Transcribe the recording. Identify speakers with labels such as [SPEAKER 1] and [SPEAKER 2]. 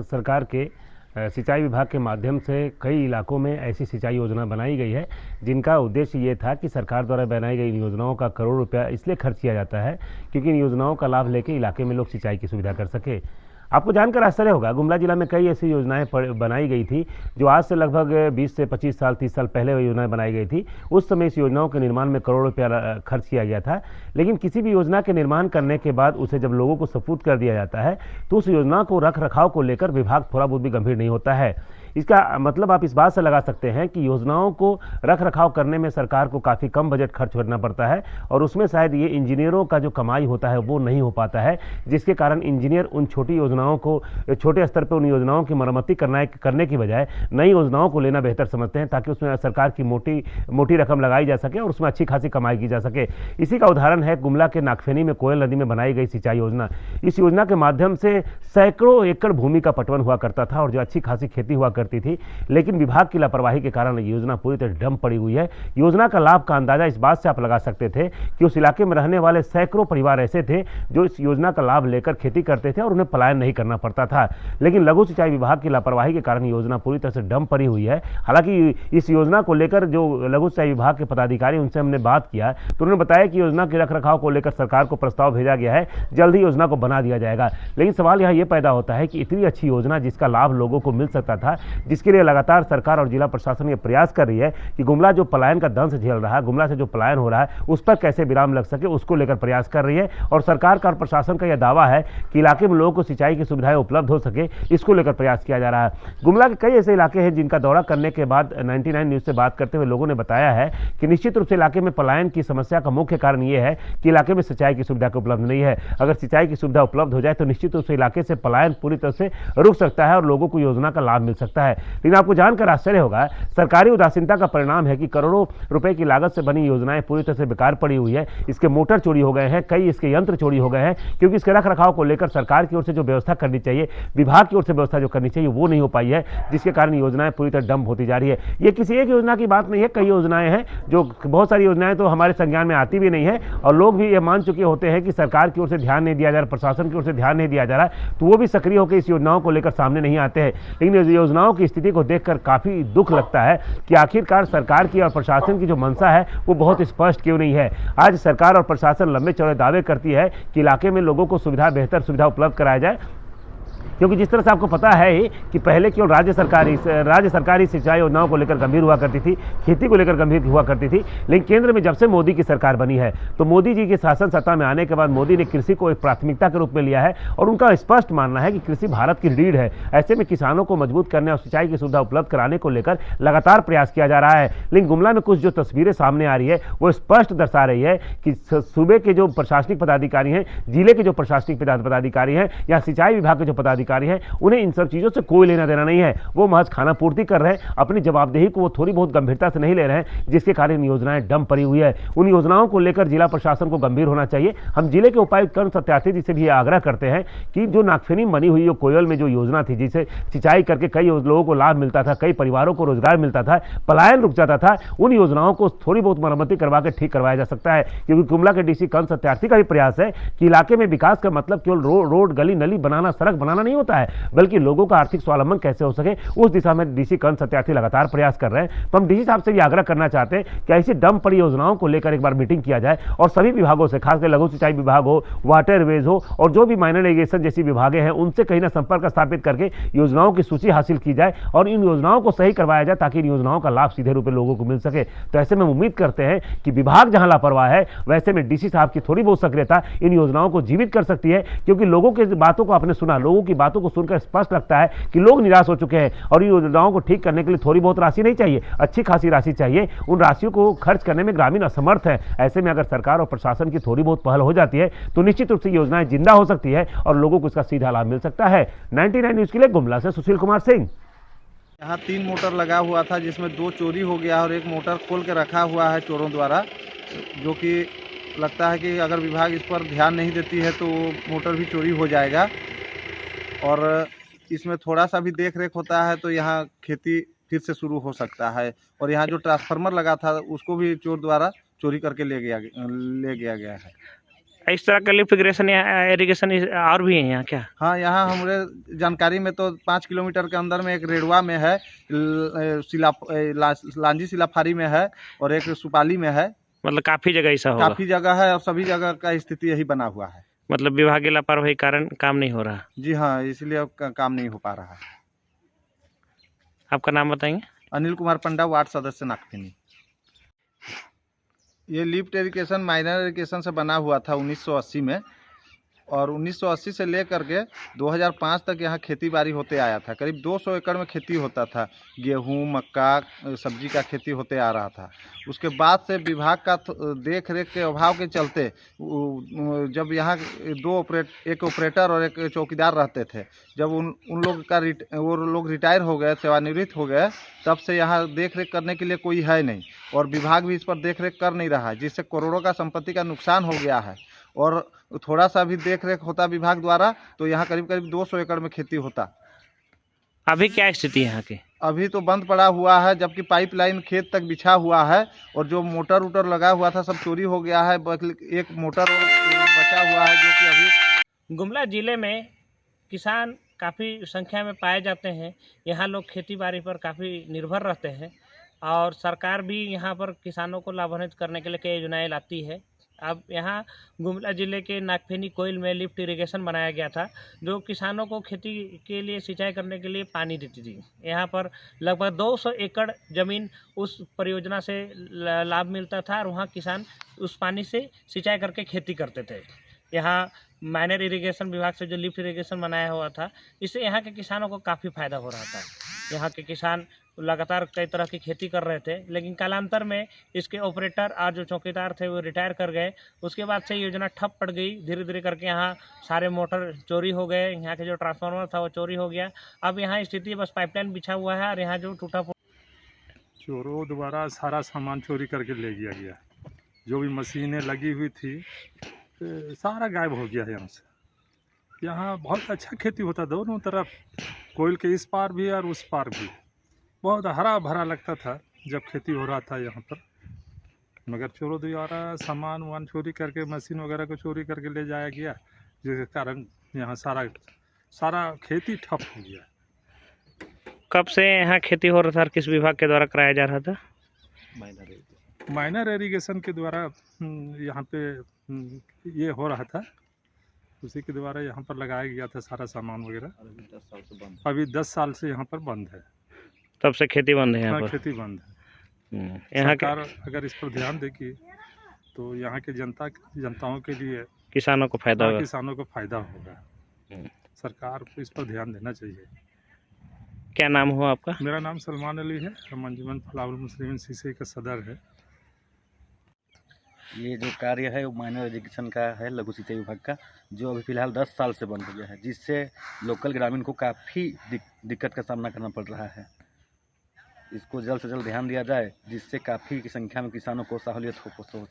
[SPEAKER 1] सरकार के सिंचाई विभाग के माध्यम से कई इलाकों में ऐसी सिंचाई योजना बनाई गई है जिनका उद्देश्य ये था कि सरकार द्वारा बनाई गई इन योजनाओं का करोड़ रुपया इसलिए खर्च किया जाता है क्योंकि इन योजनाओं का लाभ लेके इलाके में लोग सिंचाई की सुविधा कर सके। आपको जानकर आश्चर्य होगा, गुमला जिला में कई ऐसी योजनाएं बनाई गई थी जो आज से लगभग 20 से 25 साल 30 साल पहले वह योजनाएं बनाई गई थी। उस समय इस योजनाओं के निर्माण में करोड़ रुपया खर्च किया गया था, लेकिन किसी भी योजना के निर्माण करने के बाद उसे जब लोगों को सपुर्द कर दिया जाता है तो उस योजना को रख रखाव को लेकर विभाग थोड़ा बहुत भी गंभीर नहीं होता है। इसका मतलब आप इस बात से लगा सकते हैं कि योजनाओं को रख रखाव करने में सरकार को काफ़ी कम बजट खर्च करना पड़ता है और उसमें शायद ये इंजीनियरों का जो कमाई होता है वो नहीं हो पाता है, जिसके कारण इंजीनियर उन छोटी योजनाओं को छोटे स्तर पर उन योजनाओं की मरम्मती करने की बजाय नई योजनाओं को लेना बेहतर समझते हैं ताकि उसमें सरकार की मोटी रकम लगाई जा सके और उसमें अच्छी खासी कमाई की जा सके। इसी का उदाहरण है गुमला के नागफेनी में कोयल नदी में बनाई गई सिंचाई योजना। इस योजना के माध्यम से सैकड़ों एकड़ भूमि का पटवन हुआ करता था और जो अच्छी खासी खेती हुआ करती थी, लेकिन विभाग की लापरवाही के कारण योजना पूरी तरह डम पड़ी हुई है। योजना का लाभ का अंदाजा इस बात से आप लगा सकते थे कि उस इलाके में रहने वाले सैकड़ों परिवार ऐसे थे जो इस योजना का लाभ लेकर खेती करते थे और उन्हें पलायन नहीं करना पड़ता था, लेकिन लघु सिंचाई विभाग की लापरवाही के कारण योजना पूरी तरह से डम पड़ी हुई है। हालांकि इस योजना को लेकर जो लघु सिंचाई विभाग के पदाधिकारी उनसे हमने बात किया तो उन्होंने बताया कि योजना के रखरखाव को लेकर सरकार को प्रस्ताव भेजा गया है, जल्द ही योजना को बना दिया जाएगा। लेकिन सवाल यहाँ यह पैदा होता है कि इतनी अच्छी योजना जिसका लाभ लोगों को मिल सकता था, जिसके लिए लगातार सरकार और जिला प्रशासन ये प्रयास कर रही है कि गुमला जो पलायन का दंश झेल रहा है, गुमला से जो पलायन हो रहा है उस पर कैसे विराम लग सके, उसको लेकर प्रयास कर रही है। और सरकार का और प्रशासन का यह दावा है कि इलाके में लोगों को सिंचाई की सुविधाएं उपलब्ध हो सके, इसको लेकर प्रयास किया जा रहा है। गुमला के कई ऐसे इलाके हैं जिनका दौरा करने के बाद 99 न्यूज से बात करते हुए लोगों ने बताया है कि निश्चित रूप से इलाके में पलायन की समस्या का मुख्य कारण यह है कि इलाके में सिंचाई की सुविधा उपलब्ध नहीं है। अगर सिंचाई की सुविधा उपलब्ध हो जाए तो निश्चित रूप से इलाके से पलायन पूरी तरह से रुक सकता है और लोगों को योजना का लाभ मिल सकता है। लेकिन आपको जानकर आश्चर्य होगा, सरकारी उदासीनता का परिणाम है कि करोड़ों रुपए की लागत से बनी योजनाएं पूरी तरह से बेकार पड़ी हुई है। इसके मोटर चोरी हो गए हैं, कई इसके यंत्र चोरी हो गए हैं, क्योंकि इसके रख रखाव को लेकर सरकार की ओर से जो व्यवस्था करनी चाहिए, विभाग की ओर से व्यवस्था जो करनी चाहिए वो नहीं हो पाई है, जिसके कारण योजनाएं पूरी तरह डंप होती जा रही है। ये किसी एक योजना की बात नहीं है, कई योजनाएं हैं, जो बहुत सारी योजनाएं तो हमारे संज्ञान में आती भी नहीं है और लोग भी ये मान चुके होते हैं कि सरकार की ओर से ध्यान नहीं दिया जा रहा, प्रशासन की ओर से ध्यान नहीं दिया जा रहा, तो वो भी सक्रिय होकर इस योजनाओं को लेकर सामने नहीं आते हैं। लेकिन इस योजनाओं की स्थिति को देखकर काफी दुख लगता है कि आखिरकार सरकार की और प्रशासन की जो मंशा है वो बहुत स्पष्ट क्यों नहीं है। आज सरकार और प्रशासन लंबे चौड़े दावे करती है कि इलाके में लोगों को बेहतर सुविधा उपलब्ध कराया जाए, क्योंकि जिस तरह से आपको पता है ही कि पहले केवल राज्य सरकारी सिंचाई योजनाओं को लेकर गंभीर हुआ करती थी, खेती को लेकर गंभीर हुआ करती थी, लेकिन केंद्र में जब से मोदी की सरकार बनी है तो मोदी जी के शासन सत्ता में आने के बाद मोदी ने कृषि को एक प्राथमिकता के रूप में लिया है और उनका स्पष्ट मानना है कि कृषि भारत की रीढ़ है। ऐसे में किसानों को मजबूत करने और सिंचाई की सुविधा उपलब्ध कराने को लेकर लगातार प्रयास किया जा रहा है। लेकिन गुमला में कुछ जो तस्वीरें सामने आ रही है वो स्पष्ट दर्शा रही है कि सूबे के जो प्रशासनिक पदाधिकारी हैं, जिले के जो प्रशासनिक पदाधिकारी हैं या सिंचाई विभाग के जो पदाधिकारी हैं, उन्हें इन सब चीजों से कोई लेना देना नहीं है। वो महज खाना पूर्ति कर रहे हैं, अपनी जवाबदेही को वो थोड़ी बहुत गंभीरता से नहीं ले रहे हैं, जिसके कारण इन योजनाएं डम पड़ी हुई है। उन योजनाओं को लेकर जिला प्रशासन को गंभीर होना चाहिए। हम जिले के उपायुक्त कर्ण सत्यार्थी जी से भी आग्रह करते हैं कि जो नागफेनी में बनी हुई कोयल में जो योजना थी, जिसे सिंचाई करके कई लोगों को लाभ मिलता था, कई परिवारों को रोजगार मिलता था, पलायन रुक जाता था, उन योजनाओं को थोड़ी बहुत मरम्मती करवा के ठीक करवाया जा सकता है। क्योंकि गुमला के डीसी कर्ण सत्यार्थी का भी प्रयास है कि इलाके में विकास का मतलब केवल रोड गली नली बनाना, सड़क बनाना नहीं होता है, बल्कि लोगों का आर्थिक स्वावलंबन कैसे हो सके उस दिशा में डीसी कर्ण सत्यार्थी लगातार प्रयास कर रहे हैं। तो हम डीसी साहब से भी आग्रह करना चाहते हैं कि ऐसी डम पड़ी योजनाओं को लेकर एक बार मीटिंग किया जाए और सभी विभागों से, खासकर लघु सिंचाई विभाग हो, वाटरवेज हो और जो भी माइनर इरिगेशन जैसी विभागें हैं, उनसे कहीं ना संपर्क स्थापित करके योजनाओं की सूची हासिल की जाए और इन योजनाओं को सही करवाया जाए ताकि इन योजनाओं का लाभ सीधे रूप में लोगों को मिल सके। तो ऐसे में उम्मीद करते हैं कि विभाग जहां लापरवाह है, वैसे में डीसी साहब की थोड़ी बहुत सक्रियता इन योजनाओं को जीवित कर सकती है, क्योंकि लोगों की बातों को आपने सुना, लोगों की बातों को सुनकर स्पष्ट लगता है कि लोग निराश हो चुके हैं और इन योजनाओं को ठीक करने के लिए थोड़ी बहुत राशि नहीं चाहिए, अच्छी खासी राशि चाहिए। उन राशियों को खर्च करने में ग्रामीण असमर्थ है। ऐसे में अगर सरकार और प्रशासन की थोड़ी बहुत पहल हो जाती है तो निश्चित रूप से योजनाएं जिंदा हो सकती है और लोगों को इसका सीधा लाभ मिल सकता है। 99 न्यूज के लिए गुमला से सुशील कुमार सिंह।
[SPEAKER 2] यहाँ 3 मोटर लगा हुआ था, जिसमें 2 चोरी हो गया और एक मोटर खोल के रखा हुआ है चोरों द्वारा, जो कि लगता है कि अगर विभाग इस पर ध्यान नहीं देती है तो मोटर भी चोरी हो जाएगा। और इसमें थोड़ा सा भी देख रेख होता है तो यहाँ खेती फिर से शुरू हो सकता है। और यहाँ जो ट्रांसफार्मर लगा था उसको भी चोर द्वारा चोरी करके ले गया गया है।
[SPEAKER 3] इस तरह का लिफ्ट इरिगेशन इरिगेशन और भी है यहाँ क्या?
[SPEAKER 2] हाँ, यहाँ हमारे जानकारी में तो 5 किलोमीटर के अंदर में एक रेडवा में है, लांजी सिलाफारी में है और एक सुपाली में है।
[SPEAKER 3] मतलब काफी जगह ऐसा होगा।
[SPEAKER 2] काफ़ी जगह है और सभी जगह का स्थिति यही बना हुआ है।
[SPEAKER 3] मतलब विभाग की लापरवाही के कारण काम नहीं हो रहा।
[SPEAKER 2] जी हाँ, इसलिए अब काम नहीं हो पा रहा है।
[SPEAKER 3] आपका नाम बताएंगे?
[SPEAKER 2] अनिल कुमार पंडा, वार्ड सदस्य नागफिनी। ये लिफ्ट इरिगेशन माइनर इरिगेशन से बना हुआ था 1980 में, और 1980 से लेकर के 2005 तक यहाँ खेती बाड़ी होते आया था। करीब 200 एकड़ में खेती होता था, गेहूँ, मक्का, सब्जी का खेती होते आ रहा था। उसके बाद से विभाग का देख रेख के अभाव के चलते जब यहाँ एक ऑपरेटर और एक चौकीदार रहते थे, जब उन लोग का वो लोग रिटायर हो गए, सेवानिवृत्त हो गए, तब से यहाँ देख रेख करने के लिए कोई है नहीं और विभाग भी इस पर देख रेख कर नहीं रहा है, जिससे करोड़ों का संपत्ति का नुकसान हो गया है। और थोड़ा सा भी देख रेख होता विभाग द्वारा तो यहाँ करीब करीब 200 एकड़ में खेती होता।
[SPEAKER 3] अभी क्या स्थिति है यहाँ की?
[SPEAKER 2] अभी तो बंद पड़ा हुआ है, जबकि पाइपलाइन खेत तक बिछा हुआ है और जो मोटर वोटर लगा हुआ था सब चोरी हो गया है। एक मोटर बचा हुआ है जो कि अभी।
[SPEAKER 3] गुमला जिले में किसान काफ़ी संख्या में पाए जाते हैं। यहाँ लोग खेती बाड़ी पर काफ़ी निर्भर रहते हैं और सरकार भी यहाँ पर किसानों को लाभान्वित करने के लिए कई योजनाएं लाती है। अब यहाँ गुमला जिले के नागफेनी कोइल में लिफ्ट इरिगेशन बनाया गया था, जो किसानों को खेती के लिए सिंचाई करने के लिए पानी देती थी। यहाँ पर लगभग 200 एकड़ ज़मीन उस परियोजना से लाभ मिलता था और वहाँ किसान उस पानी से सिंचाई करके खेती करते थे। यहाँ माइनर इरिगेशन विभाग से जो लिफ्ट इरिगेशन बनाया हुआ था, इससे यहाँ के किसानों को काफ़ी फ़ायदा हो रहा था। यहाँ के किसान लगातार कई तरह की खेती कर रहे थे, लेकिन कालांतर में इसके ऑपरेटर और जो चौकीदार थे वो रिटायर कर गए। उसके बाद से योजना ठप पड़ गई। धीरे धीरे करके यहाँ सारे मोटर चोरी हो गए, यहाँ के जो ट्रांसफार्मर था वो चोरी हो गया। अब यहाँ स्थिति बस पाइपलाइन बिछा हुआ है और यहाँ जो टूटा
[SPEAKER 4] चोरों द्वारा सारा सामान चोरी करके ले गया। जो भी मशीनें लगी हुई थी सारा गायब हो गया है यहाँ से। यहाँ बहुत अच्छा खेती होता, दोनों तरफ कोयल के इस पार भी और उस पार भी बहुत हरा भरा लगता था जब खेती हो रहा था यहाँ पर। मगर चोरों द्वारा सामान वामान चोरी करके, मशीन वगैरह को चोरी करके ले जाया गया, जिसके कारण यहाँ सारा खेती ठप हो गया।
[SPEAKER 3] कब से यहाँ खेती हो रहा था और किस विभाग के द्वारा कराया जा रहा था?
[SPEAKER 4] माइनर इरिगेशन के द्वारा यहाँ पे ये हो रहा था, उसी के द्वारा यहाँ पर लगाया गया था सारा सामान वगैरह। अभी 10 साल से यहाँ पर बंद है।
[SPEAKER 3] तब से खेती बंद है यहाँ पर?
[SPEAKER 4] खेती बंद है।
[SPEAKER 3] यहाँ
[SPEAKER 4] सरकार अगर इस पर ध्यान देगी तो यहाँ के जनताओं के लिए,
[SPEAKER 3] किसानों को फायदा होगा।
[SPEAKER 4] किसानों को फायदा होगा। सरकार को इस पर ध्यान देना चाहिए।
[SPEAKER 3] क्या नाम हुआ आपका?
[SPEAKER 4] मेरा नाम सलमान अली है, हम अंजुमन फलाहुल मुस्लिमीन सीसे का सदर है।
[SPEAKER 5] ये जो कार्य है वो माइनर एजुकेशन का है, लघु सिंचाई विभाग का, जो अभी फ़िलहाल 10 साल से बंद हो गया है, जिससे लोकल ग्रामीण को काफ़ी दिक्कत का सामना करना पड़ रहा है। इसको जल्द से जल्द ध्यान दिया जाए, जिससे काफ़ी की संख्या में किसानों को सहूलियत हो सके।